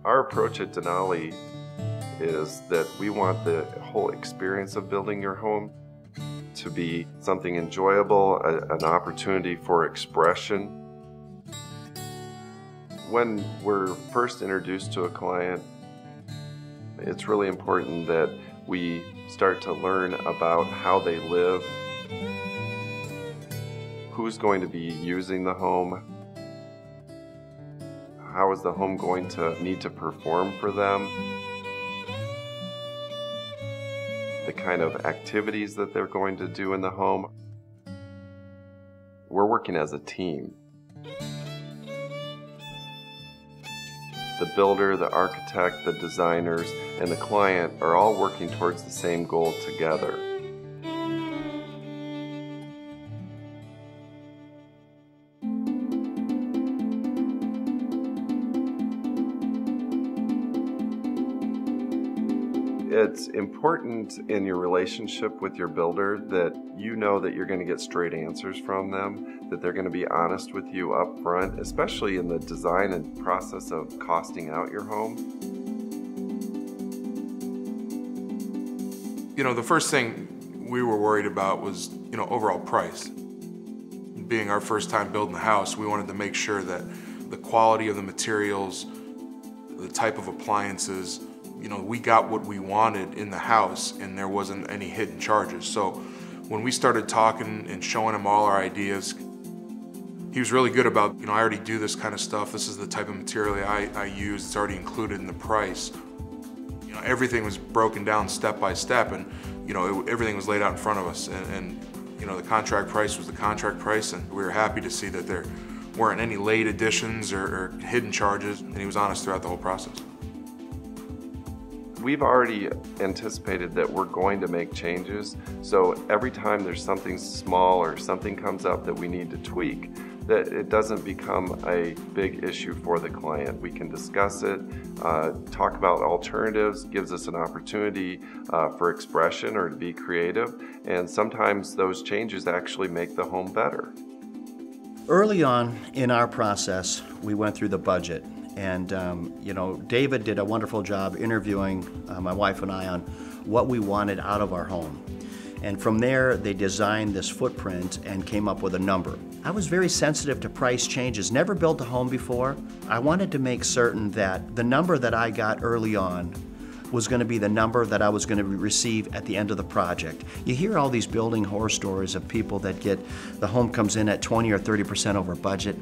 Our approach at Denali is that we want the whole experience of building your home to be something enjoyable, an opportunity for expression. When we're first introduced to a client, it's really important that we start to learn about how they live, who's going to be using the home, how is the home going to need to perform for them, the kind of activities that they're going to do in the home. We're working as a team. The builder, the architect, the designers, and the client are all working towards the same goal together. It's important in your relationship with your builder that you know that you're going to get straight answers from them, that they're going to be honest with you up front, especially in the design and process of costing out your home. You know, the first thing we were worried about was, overall price. Being our first time building the house, we wanted to make sure that the quality of the materials, the type of appliances, we got what we wanted in the house and there wasn't any hidden charges. So when we started talking and showing him all our ideas, he was really good about, I already do this kind of stuff. This is the type of material I use. It's already included in the price. Everything was broken down step by step and, everything was laid out in front of us. And the contract price was the contract price, and we were happy to see that there weren't any late additions or hidden charges, and he was honest throughout the whole process. We've already anticipated that we're going to make changes, so every time there's something small or something comes up that we need to tweak, that it doesn't become a big issue for the client. We can discuss it, talk about alternatives, gives us an opportunity for expression or to be creative, and sometimes those changes actually make the home better. Early on in our process, we went through the budget. And, David did a wonderful job interviewing my wife and I on what we wanted out of our home. And from there, they designed this footprint and came up with a number. I was very sensitive to price changes. Never built a home before. I wanted to make certain that the number that I got early on was going to be the number that I was going to receive at the end of the project. You hear all these building horror stories of people that the home comes in at 20 or 30% over budget.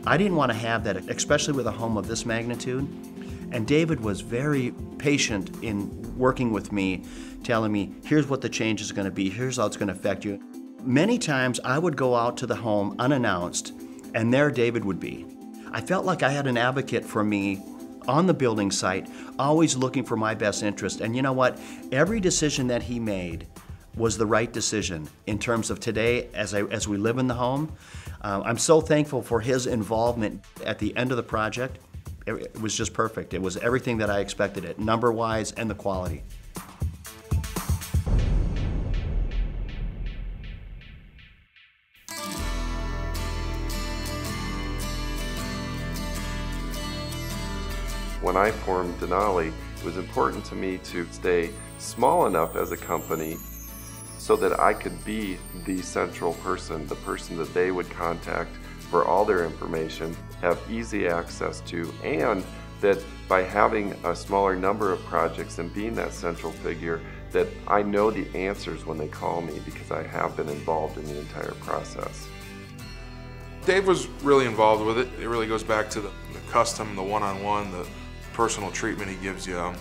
I didn't want to have that, especially with a home of this magnitude. And David was very patient in working with me, telling me, here's what the change is going to be, here's how it's going to affect you. Many times I would go out to the home unannounced, and there David would be. I felt like I had an advocate for me on the building site, always looking for my best interest. And you know what? Every decision that he made was the right decision in terms of today as we live in the home. I'm so thankful for his involvement at the end of the project. It was just perfect. It was everything that I expected it, number-wise and the quality. When I formed Denali, it was important to me to stay small enough as a company so that I could be the central person, the person that they would contact for all their information, have easy access to, and that by having a smaller number of projects and being that central figure, that I know the answers when they call me because I have been involved in the entire process. Dave was really involved with it. It really goes back to the custom, the one-on-one, the personal treatment he gives you.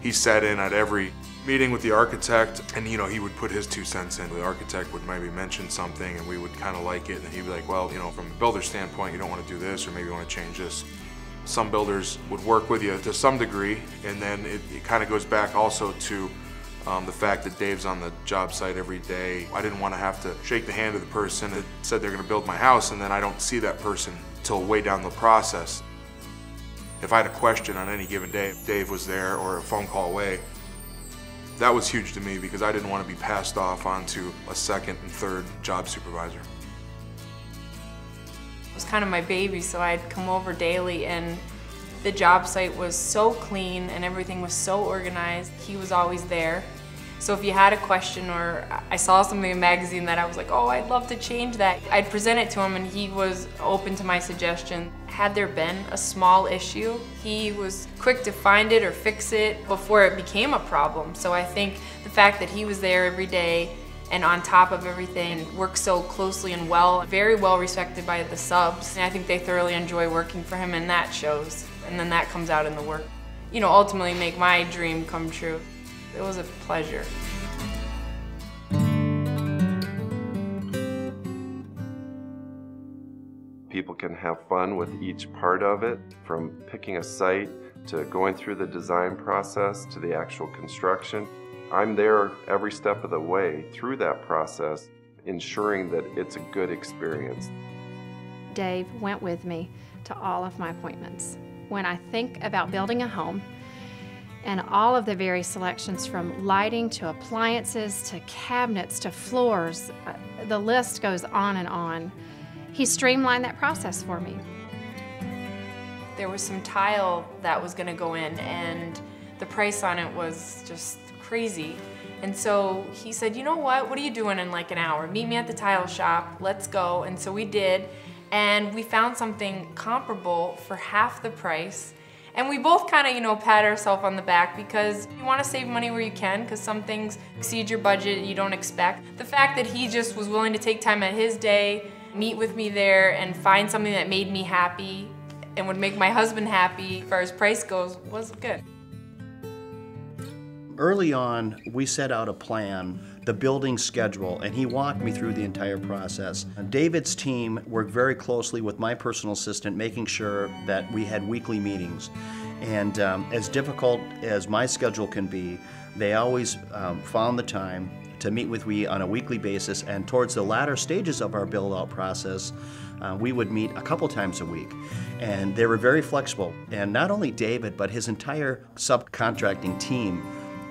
He sat in at every meeting with the architect, and he would put his 2 cents in. The architect would maybe mention something and we would kind of like it, and he'd be like, well, from a builder standpoint, you don't want to do this, or maybe you want to change this. Some builders would work with you to some degree, and then it kind of goes back also to the fact that Dave's on the job site every day. I didn't want to have to shake the hand of the person that said they're going to build my house, and then I don't see that person till way down the process. If I had a question on any given day, if Dave was there or a phone call away, that was huge to me because I didn't want to be passed off onto a second and third job supervisor. It was kind of my baby, so I'd come over daily and The job site was so clean and everything was so organized. He was always there. So if you had a question or I saw something in a magazine that I was like, oh, I'd love to change that, I'd present it to him and he was open to my suggestion. Had there been a small issue, he was quick to find it or fix it before it became a problem. So I think the fact that he was there every day and on top of everything, worked so closely and well, very well respected by the subs. And I think they thoroughly enjoy working for him, and that shows. And then that comes out in the work. You know, ultimately make my dream come true. It was a pleasure. People can have fun with each part of it, from picking a site to going through the design process to the actual construction. I'm there every step of the way through that process, ensuring that it's a good experience. Dave went with me to all of my appointments. When I think about building a home and all of the various selections from lighting to appliances to cabinets to floors, the list goes on and on. He streamlined that process for me. There was some tile that was going to go in and the price on it was just crazy. And so he said, you know what are you doing in like an hour? Meet me at the tile shop, let's go. And so we did, and we found something comparable for half the price. And we both kind of, you know, pat ourselves on the back because you want to save money where you can because some things exceed your budget you don't expect. The fact that he just was willing to take time at his day, meet with me there, and find something that made me happy and would make my husband happy as far as price goes was good. Early on, we set out a plan, the building schedule, and he walked me through the entire process. David's team worked very closely with my personal assistant, making sure that we had weekly meetings. And as difficult as my schedule can be, they always found the time to meet with me on a weekly basis, and towards the latter stages of our build-out process, we would meet a couple times a week. And they were very flexible. And not only David, but his entire subcontracting team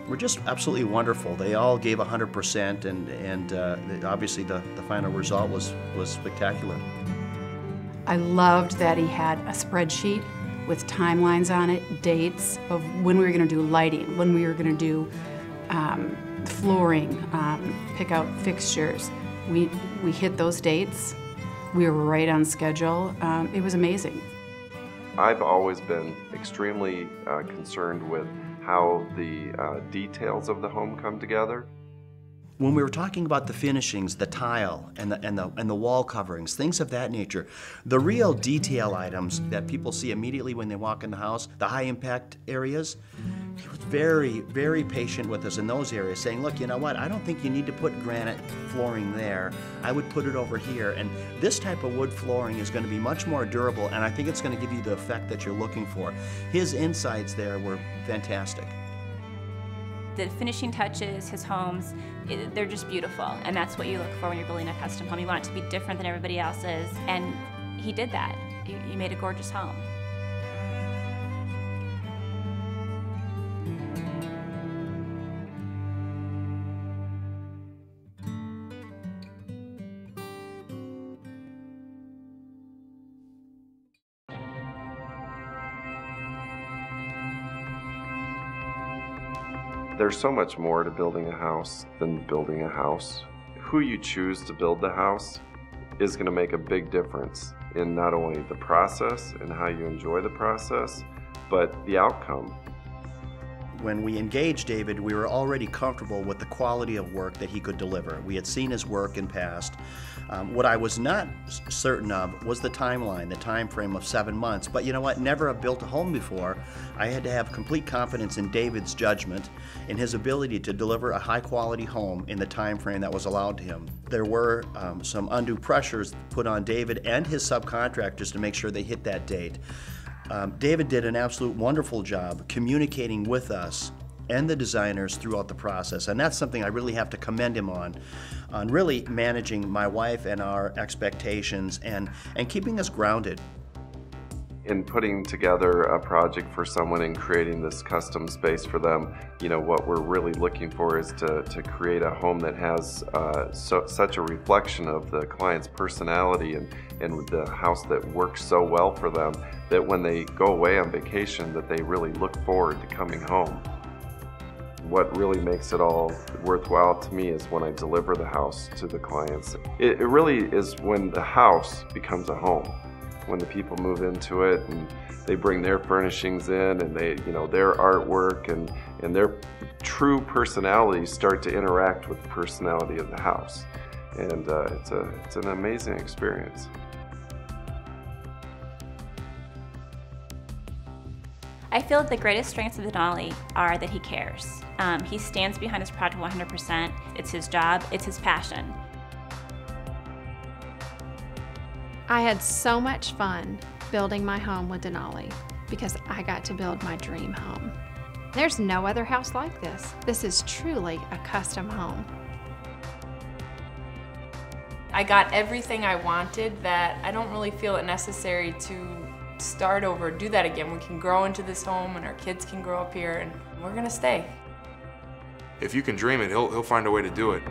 were just absolutely wonderful. They all gave 100%, and obviously the final result was spectacular. I loved that he had a spreadsheet with timelines on it, dates of when we were going to do lighting, when we were going to do flooring, pick out fixtures. We hit those dates. We were right on schedule. It was amazing. I've always been extremely concerned with how the details of the home come together. When we were talking about the finishings, the tile and the wall coverings, things of that nature, the real detail items that people see immediately when they walk in the house, the high impact areas, he was very, very patient with us in those areas, saying, look, you know what, I don't think you need to put granite flooring there. I would put it over here, and this type of wood flooring is going to be much more durable, and I think it's going to give you the effect that you're looking for. His insights there were fantastic. The finishing touches, his homes, they're just beautiful. And that's what you look for when you're building a custom home. You want it to be different than everybody else's. And he did that. He made a gorgeous home. There's so much more to building a house than building a house. Who you choose to build the house is going to make a big difference in not only the process and how you enjoy the process, but the outcome. When we engaged David, we were already comfortable with the quality of work that he could deliver. We had seen his work in past. What I was not certain of was the timeline, the time frame of 7 months. But you know what? Never have built a home before. I had to have complete confidence in David's judgment, in his ability to deliver a high-quality home in the time frame that was allowed to him. There were some undue pressures put on David and his subcontractors to make sure they hit that date. David did an absolute wonderful job communicating with us and the designers throughout the process, and that's something I really have to commend him on really managing my wife and our expectations and keeping us grounded. In putting together a project for someone and creating this custom space for them, you know, what we're really looking for is to create a home that has such a reflection of the client's personality and the house that works so well for them that when they go away on vacation that they really look forward to coming home. What really makes it all worthwhile to me is when I deliver the house to the clients. It really is when the house becomes a home. When the people move into it and they bring their furnishings in and they, you know, their artwork and their true personalities start to interact with the personality of the house. And it's an amazing experience. I feel that the greatest strengths of Denali are that he cares. He stands behind his project 100%. It's his job, it's his passion. I had so much fun building my home with Denali because I got to build my dream home. There's no other house like this. This is truly a custom home. I got everything I wanted that I don't really feel it necessary to start over, do that again. We can grow into this home and our kids can grow up here and we're gonna stay. If you can dream it, he'll find a way to do it.